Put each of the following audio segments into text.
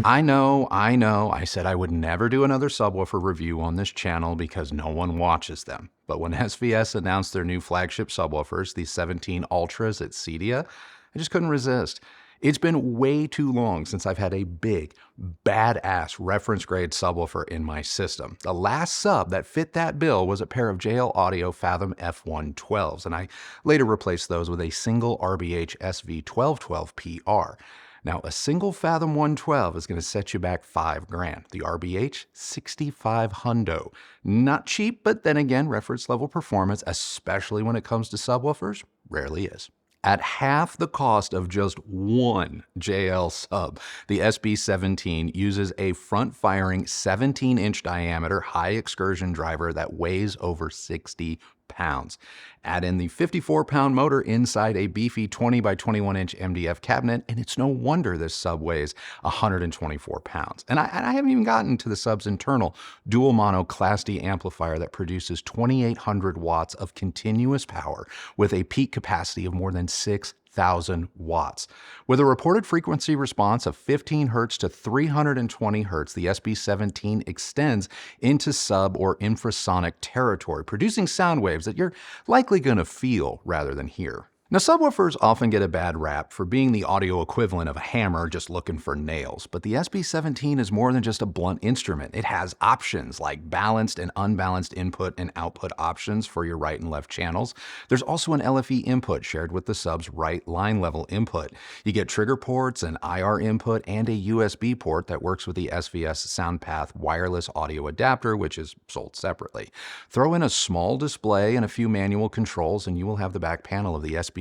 I know, I said I would never do another subwoofer review on this channel because no one watches them. But when SVS announced their new flagship subwoofers, the 17 Ultras at CEDIA, I just couldn't resist. It's been way too long since I've had a big, badass reference grade subwoofer in my system. The last sub that fit that bill was a pair of JL Audio Fathom F112s, and I later replaced those with a single RBH SV1212 PR. Now, a single Fathom 112 is going to set you back $5,000. The RBH, $6,500. Not cheap, but then again, reference level performance, especially when it comes to subwoofers, rarely is. At half the cost of just one JL sub, the SB17 uses a front-firing 17-inch diameter high excursion driver that weighs over 60 pounds. Add in the 54-pound motor inside a beefy 20 by 21-inch MDF cabinet, and it's no wonder this sub weighs 124 pounds. And I haven't even gotten to the sub's internal dual mono Class D amplifier that produces 2,800 watts of continuous power with a peak capacity of more than 6,000 watts. With a reported frequency response of 15 Hz to 320 Hz, the SB17 extends into sub or infrasonic territory, producing sound waves that you're likely going to feel rather than hear. Now, subwoofers often get a bad rap for being the audio equivalent of a hammer just looking for nails, but the SB17 is more than just a blunt instrument. It has options like balanced and unbalanced input and output options for your right and left channels. There's also an LFE input shared with the sub's right line level input. You get trigger ports, an IR input, and a USB port that works with the SVS SoundPath wireless audio adapter, which is sold separately. Throw in a small display and a few manual controls, and you will have the back panel of the SB17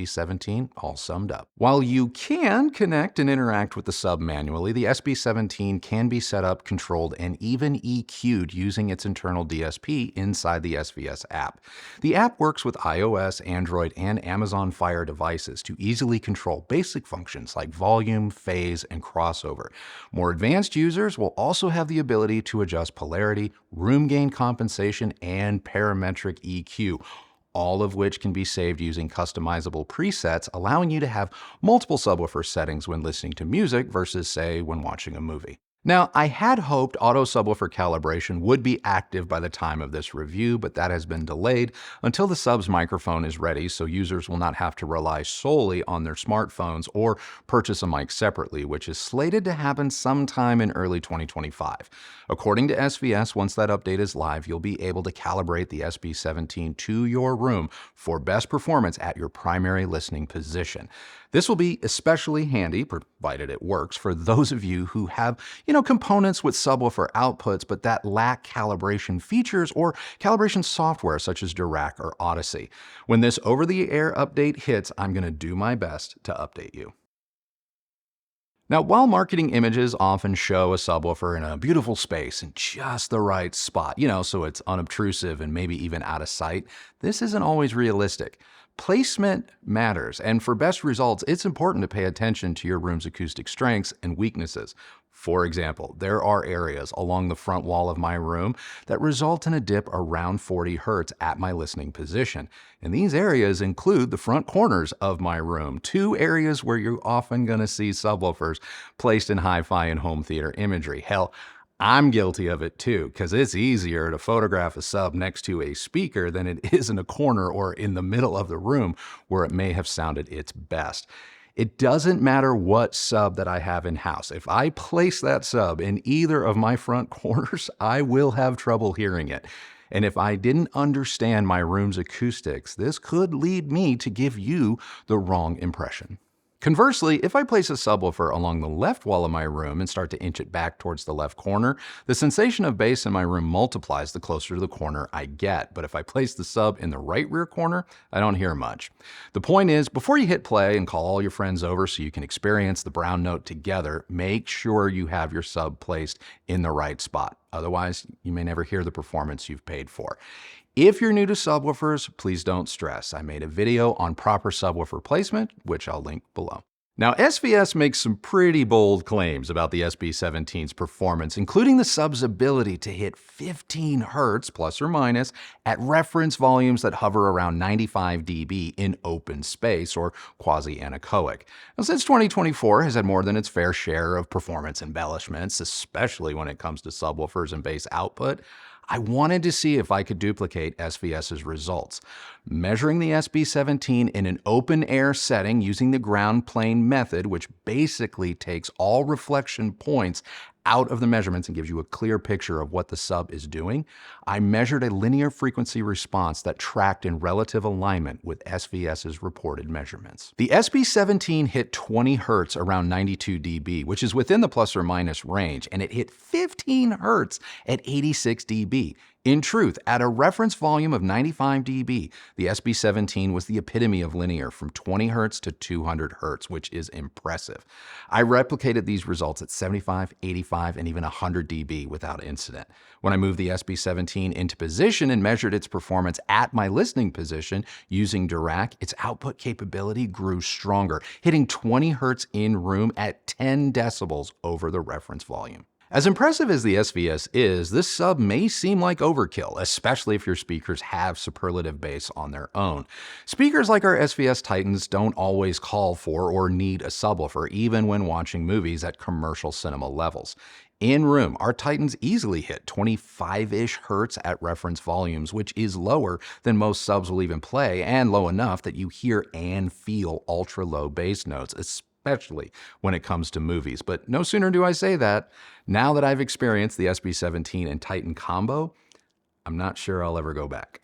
all summed up. While you can connect and interact with the sub manually, the SB17 can be set up, controlled, and even EQ'd using its internal DSP inside the SVS app. The app works with iOS, Android, and Amazon Fire devices to easily control basic functions like volume, phase, and crossover. More advanced users will also have the ability to adjust polarity, room gain compensation, and parametric EQ, all of which can be saved using customizable presets, allowing you to have multiple subwoofer settings when listening to music versus, say, when watching a movie. Now, I had hoped auto subwoofer calibration would be active by the time of this review, but that has been delayed until the sub's microphone is ready, so users will not have to rely solely on their smartphones or purchase a mic separately, which is slated to happen sometime in early 2025. According to SVS, once that update is live, you'll be able to calibrate the SB17 to your room for best performance at your primary listening position. This will be especially handy, provided it works, for those of you who have, components with subwoofer outputs, but that lack calibration features or calibration software such as Dirac or Odyssey. When this over-the-air update hits, I'm going to do my best to update you. Now, while marketing images often show a subwoofer in a beautiful space in just the right spot, so it's unobtrusive and maybe even out of sight, this isn't always realistic. Placement matters, and for best results, it's important to pay attention to your room's acoustic strengths and weaknesses. For example, there are areas along the front wall of my room that result in a dip around 40 Hz at my listening position. And these areas include the front corners of my room, two areas where you're often going to see subwoofers placed in hi-fi and home theater imagery. Hell, I'm guilty of it too, because it's easier to photograph a sub next to a speaker than it is in a corner or in the middle of the room where it may have sounded its best. It doesn't matter what sub that I have in-house. If I place that sub in either of my front corners, I will have trouble hearing it. And if I didn't understand my room's acoustics, this could lead me to give you the wrong impression. Conversely, if I place a subwoofer along the left wall of my room and start to inch it back towards the left corner, the sensation of bass in my room multiplies the closer to the corner I get. But if I place the sub in the right rear corner, I don't hear much. The point is, before you hit play and call all your friends over so you can experience the brown note together, make sure you have your sub placed in the right spot. Otherwise, you may never hear the performance you've paid for. If you're new to subwoofers, please don't stress. I made a video on proper subwoofer placement, which I'll link below. Now, SVS makes some pretty bold claims about the SB17's performance, including the sub's ability to hit 15 Hz plus or minus at reference volumes that hover around 95 dB in open space or quasi-anechoic. Now, since 2024 has had more than its fair share of performance embellishments, especially when it comes to subwoofers and bass output, I wanted to see if I could duplicate SVS's results. Measuring the SB17 in an open-air setting using the ground plane method, which basically takes all reflection points out of the measurements and gives you a clear picture of what the sub is doing, I measured a linear frequency response that tracked in relative alignment with SVS's reported measurements. The SB17 hit 20 Hz around 92 dB, which is within the plus or minus range, and it hit 15 Hz at 86 dB. In truth, at a reference volume of 95 dB, the SB17 was the epitome of linear from 20 Hz to 200 Hz, which is impressive. I replicated these results at 75, 85, and even 100 dB without incident. When I moved the SB17 into position and measured its performance at my listening position using Dirac, its output capability grew stronger, hitting 20 Hz in room at 10 decibels over the reference volume. As impressive as the SVS is, this sub may seem like overkill, especially if your speakers have superlative bass on their own. Speakers like our SVS Titans don't always call for or need a subwoofer, even when watching movies at commercial cinema levels. In room, our Titans easily hit 25-ish Hertz at reference volumes, which is lower than most subs will even play, and low enough that you hear and feel ultra-low bass notes, especially when it comes to movies. But no sooner do I say that, now that I've experienced the SB17 and Titan combo, I'm not sure I'll ever go back.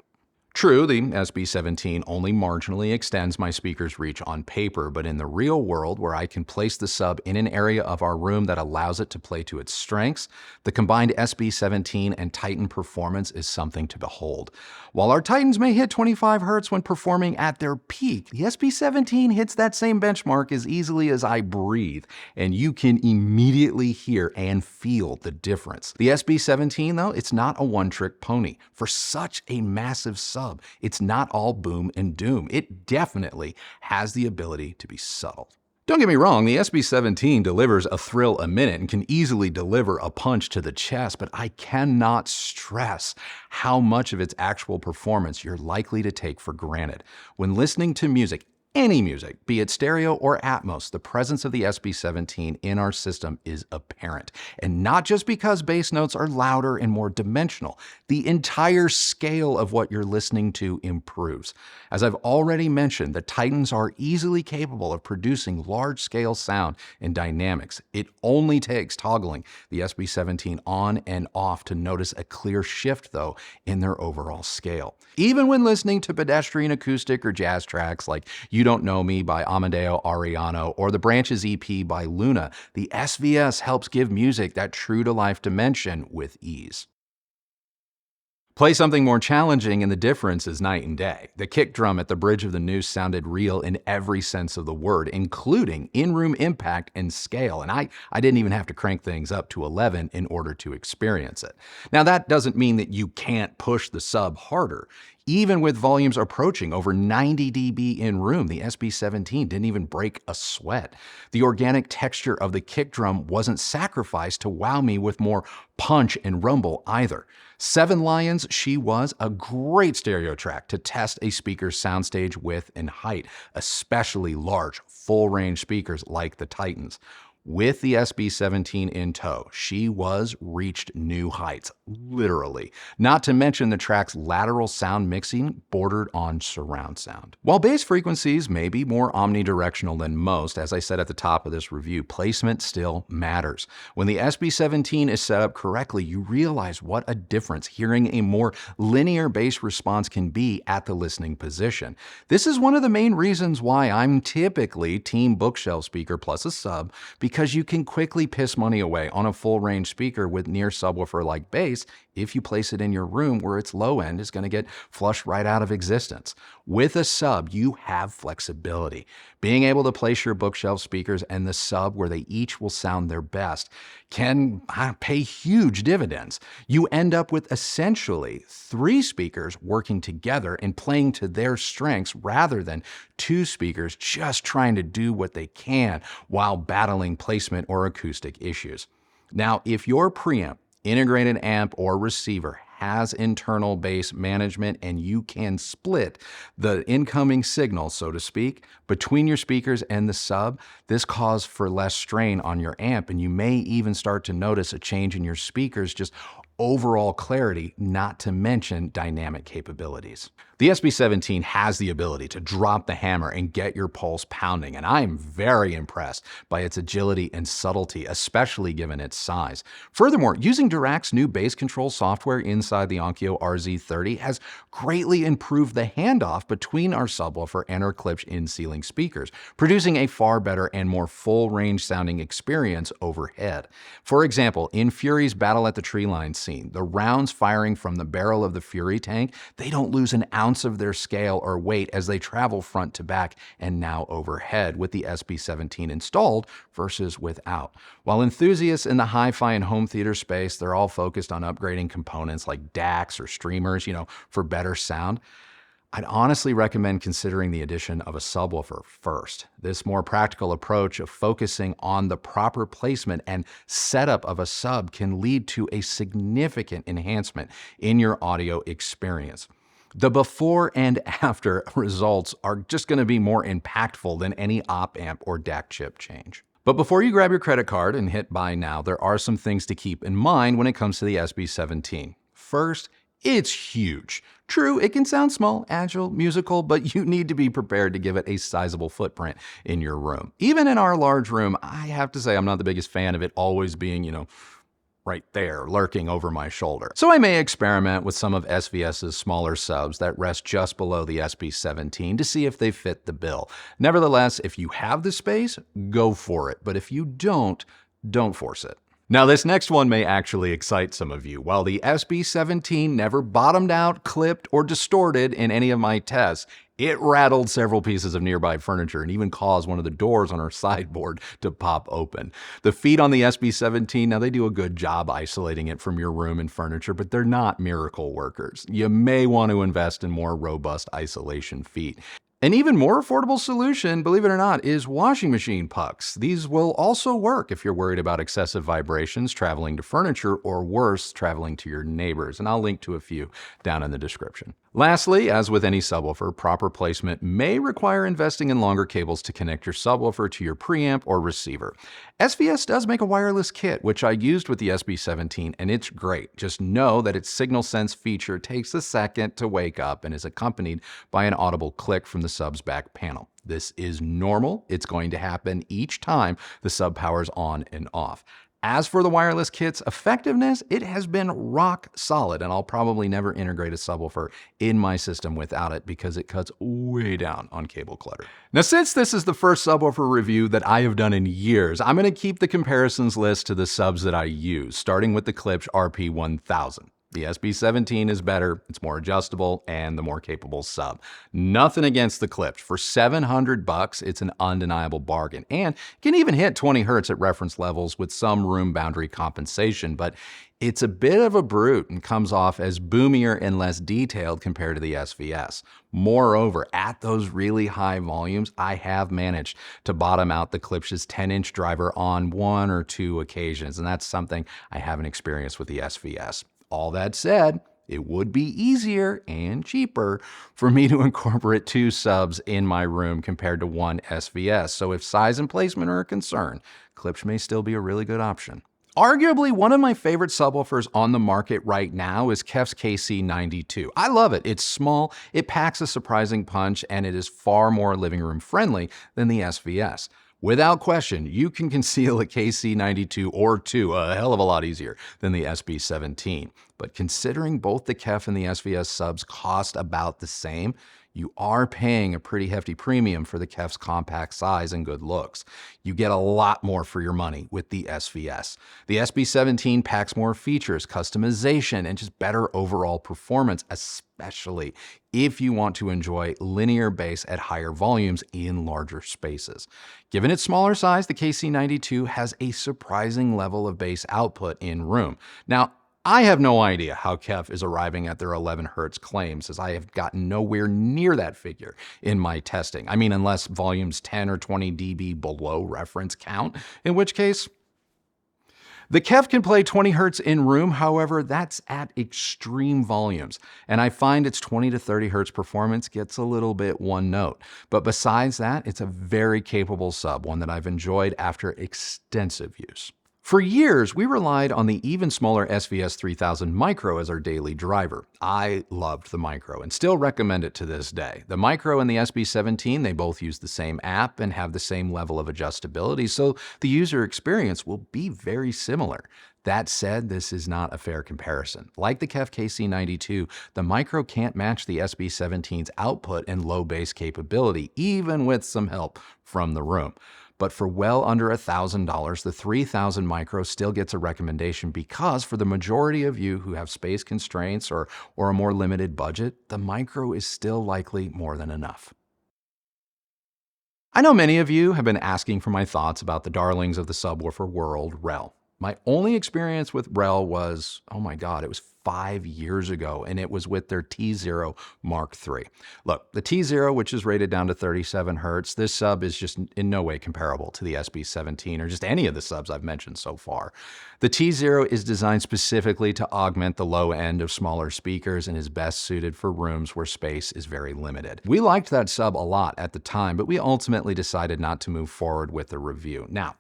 True, the SB17 only marginally extends my speaker's reach on paper, but in the real world, where I can place the sub in an area of our room that allows it to play to its strengths, the combined SB17 and Titan performance is something to behold. While our Titans may hit 25 Hz when performing at their peak, the SB17 hits that same benchmark as easily as I breathe, and you can immediately hear and feel the difference. The SB17, though, it's not a one-trick pony. For such a massive sub, it's not all boom and doom. It definitely has the ability to be subtle. Don't get me wrong, the SB17 delivers a thrill a minute and can easily deliver a punch to the chest, but I cannot stress how much of its actual performance you're likely to take for granted. When listening to music, any music, be it stereo or Atmos, the presence of the SB17 in our system is apparent. And not just because bass notes are louder and more dimensional. The entire scale of what you're listening to improves. As I've already mentioned, the Titans are easily capable of producing large-scale sound and dynamics. It only takes toggling the SB17 on and off to notice a clear shift, though, in their overall scale. Even when listening to pedestrian acoustic or jazz tracks like You Don't Know Me by Amadeo Arellano or the Branches EP by Luna, the SVS helps give music that true-to-life dimension with ease. Play something more challenging and the difference is night and day. The kick drum at the bridge of the noose sounded real in every sense of the word, including in-room impact and scale, and I didn't even have to crank things up to 11 in order to experience it. Now that doesn't mean that you can't push the sub harder. Even with volumes approaching over 90 dB in room, the SB17 didn't even break a sweat. The organic texture of the kick drum wasn't sacrificed to wow me with more punch and rumble either. Seven Lions, She Was, a great stereo track to test a speaker's soundstage width and height, especially large, full-range speakers like the Titans. With the SB17 in tow, She Was reached new heights, literally. Not to mention the track's lateral sound mixing bordered on surround sound. While bass frequencies may be more omnidirectional than most, as I said at the top of this review, placement still matters. When the SB17 is set up correctly, you realize what a difference hearing a more linear bass response can be at the listening position. This is one of the main reasons why I'm typically team bookshelf speaker plus a sub, because you can quickly piss money away on a full-range speaker with near subwoofer-like bass if you place it in your room where its low end is going to get flushed right out of existence. With a sub, you have flexibility. Being able to place your bookshelf speakers and the sub where they each will sound their best can pay huge dividends. You end up with essentially 3 speakers working together and playing to their strengths rather than 2 speakers just trying to do what they can while battling placement or acoustic issues. Now, if your preamp, integrated amp, or receiver has internal bass management and you can split the incoming signal, so to speak, between your speakers and the sub, this calls for less strain on your amp, and you may even start to notice a change in your speakers, just overall clarity, not to mention dynamic capabilities. The SB17 has the ability to drop the hammer and get your pulse pounding, and I am very impressed by its agility and subtlety, especially given its size. Furthermore, using Dirac's new bass control software inside the Onkyo RZ30 has greatly improved the handoff between our subwoofer and our KLIPSCH in-ceiling speakers, producing a far better and more full-range sounding experience overhead. For example, in Fury's Battle at the Treeline scene, the rounds firing from the barrel of the Fury tank, they don't lose an ounce of their scale or weight as they travel front to back and now overhead with the SB17 installed versus without. While enthusiasts in the hi-fi and home theater space, they're all focused on upgrading components like DACs or streamers, for better sound, I'd honestly recommend considering the addition of a subwoofer first. This more practical approach of focusing on the proper placement and setup of a sub can lead to a significant enhancement in your audio experience. The before and after results are just going to be more impactful than any op amp or DAC chip change. But before you grab your credit card and hit buy now, there are some things to keep in mind when it comes to the SB17. First, it's huge. True, it can sound small, agile, musical, but you need to be prepared to give it a sizable footprint in your room. Even in our large room, I have to say I'm not the biggest fan of it always being, right there, lurking over my shoulder. So I may experiment with some of SVS's smaller subs that rest just below the SB17 to see if they fit the bill. Nevertheless, if you have the space, go for it. But if you don't force it. Now, this next one may actually excite some of you. While the SB17 never bottomed out, clipped, or distorted in any of my tests, it rattled several pieces of nearby furniture and even caused one of the doors on our sideboard to pop open. The feet on the SB17, now they do a good job isolating it from your room and furniture, but they're not miracle workers. You may want to invest in more robust isolation feet. An even more affordable solution, believe it or not, is washing machine pucks. These will also work if you're worried about excessive vibrations traveling to furniture or worse, traveling to your neighbors, and I'll link to a few down in the description. Lastly, as with any subwoofer, proper placement may require investing in longer cables to connect your subwoofer to your preamp or receiver. SVS does make a wireless kit, which I used with the SB17, and it's great. Just know that its signal sense feature takes a second to wake up and is accompanied by an audible click from the sub's back panel. This is normal. It's going to happen each time the sub powers on and off. As for the wireless kit's effectiveness, it has been rock solid, and I'll probably never integrate a subwoofer in my system without it because it cuts way down on cable clutter. Now, since this is the first subwoofer review that I have done in years, I'm going to keep the comparisons list to the subs that I use, starting with the KLIPSCH RP1000. The SB17 is better, it's more adjustable, and the more capable sub. Nothing against the KLIPSCH. For $700, it's an undeniable bargain, and can even hit 20 Hz at reference levels with some room boundary compensation, but it's a bit of a brute and comes off as boomier and less detailed compared to the SVS. Moreover, at those really high volumes, I have managed to bottom out the KLIPSCH's 10-inch driver on 1 or 2 occasions, and that's something I haven't experienced with the SVS. All that said, it would be easier and cheaper for me to incorporate 2 subs in my room compared to 1 SVS. So if size and placement are a concern, KLIPSCH may still be a really good option. Arguably, one of my favorite subwoofers on the market right now is KEF's KC92. I love it. It's small, it packs a surprising punch, and it is far more living room friendly than the SVS. Without question, you can conceal a KC92 or 2 a hell of a lot easier than the SB17. But considering both the KEF and the SVS subs cost about the same, you are paying a pretty hefty premium for the KEF's compact size and good looks. You get a lot more for your money with the SVS. The SB17 packs more features, customization, and just better overall performance, especially if you want to enjoy linear bass at higher volumes in larger spaces. Given its smaller size, the KC92 has a surprising level of bass output in room. Now, I have no idea how KEF is arriving at their 11 Hz claims, as I have gotten nowhere near that figure in my testing. I mean, unless volumes 10 or 20 dB below reference count, in which case, the KEF can play 20 Hz in room, however, that's at extreme volumes, and I find its 20 to 30 Hz performance gets a little bit one note. But besides that, it's a very capable sub, one that I've enjoyed after extensive use. For years, we relied on the even smaller SVS 3000 Micro as our daily driver. I loved the Micro and still recommend it to this day. The Micro and the SB17, they both use the same app and have the same level of adjustability, so the user experience will be very similar. That said, this is not a fair comparison. Like the KEF KC92, the Micro can't match the SB17's output and low bass capability, even with some help from the room. But for well under $1,000, the 3000 Micro still gets a recommendation because for the majority of you who have space constraints or a more limited budget, the Micro is still likely more than enough. I know many of you have been asking for my thoughts about the darlings of the subwoofer world, REL. My only experience with REL was, oh my God, it was 5 years ago, and it was with their T0 Mark III. Look, the T0, which is rated down to 37 Hz, this sub is just in no way comparable to the SB17 or just any of the subs I've mentioned so far. The T0 is designed specifically to augment the low end of smaller speakers and is best suited for rooms where space is very limited. We liked that sub a lot at the time, but we ultimately decided not to move forward with the review. Now,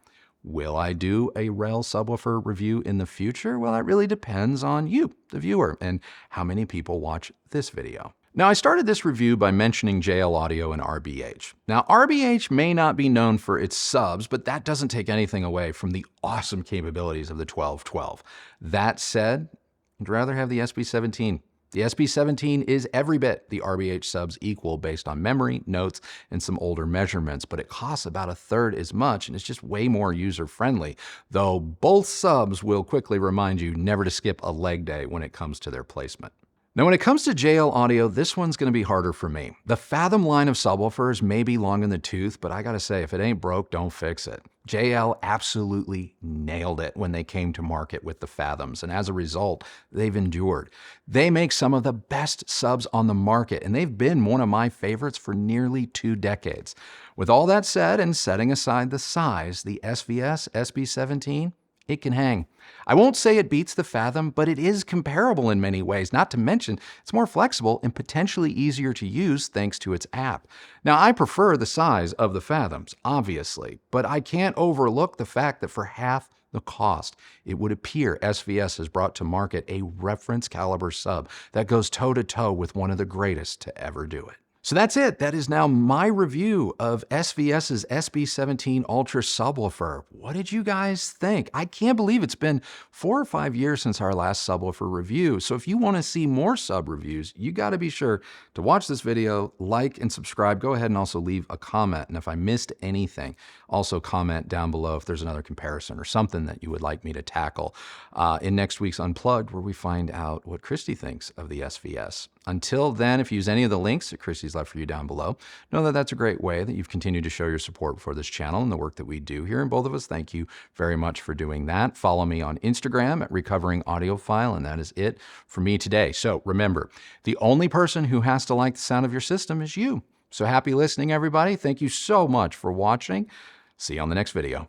will I do a REL subwoofer review in the future? Well, that really depends on you, the viewer, and how many people watch this video. Now, I started this review by mentioning JL Audio and RBH. Now, RBH may not be known for its subs, but that doesn't take anything away from the awesome capabilities of the 1212. That said, I'd rather have the SB17. The SB17 is every bit the RBH subs equal based on memory, notes, and some older measurements, but it costs about 1/3 as much and it's just way more user-friendly, though both subs will quickly remind you never to skip a leg day when it comes to their placement. Now, when it comes to JL Audio, this one's going to be harder for me. The Fathom line of subwoofers may be long in the tooth, but I gotta say, if it ain't broke, don't fix it. JL absolutely nailed it when they came to market with the Fathoms, and as a result, they've endured. They make some of the best subs on the market, and they've been one of my favorites for nearly 2 decades. With all that said, and setting aside the size, the SVS SB17, it can hang. I won't say it beats the Fathom, but it is comparable in many ways, not to mention it's more flexible and potentially easier to use thanks to its app. Now, I prefer the size of the Fathoms, obviously, but I can't overlook the fact that for half the cost, it would appear SVS has brought to market a reference caliber sub that goes toe-to-toe with one of the greatest to ever do it. So that's it. That is now my review of SVS's SB17 Ultra subwoofer. What did you guys think? I can't believe it's been 4 or 5 years since our last subwoofer review. So if you want to see more sub reviews, you got to be sure to watch this video, like and subscribe. Go ahead and also leave a comment. And if I missed anything, also comment down below if there's another comparison or something that you would like me to tackle in next week's Unplugged, where we find out what Christy thinks of the SVS. Until then, if you use any of the links that Christy's left for you down below, know that that's a great way that you've continued to show your support for this channel and the work that we do here. And both of us, thank you very much for doing that. Follow me on Instagram at Recovering Audiophile, and that is it for me today. So remember, the only person who has to like the sound of your system is you. So happy listening, everybody. Thank you so much for watching. See you on the next video.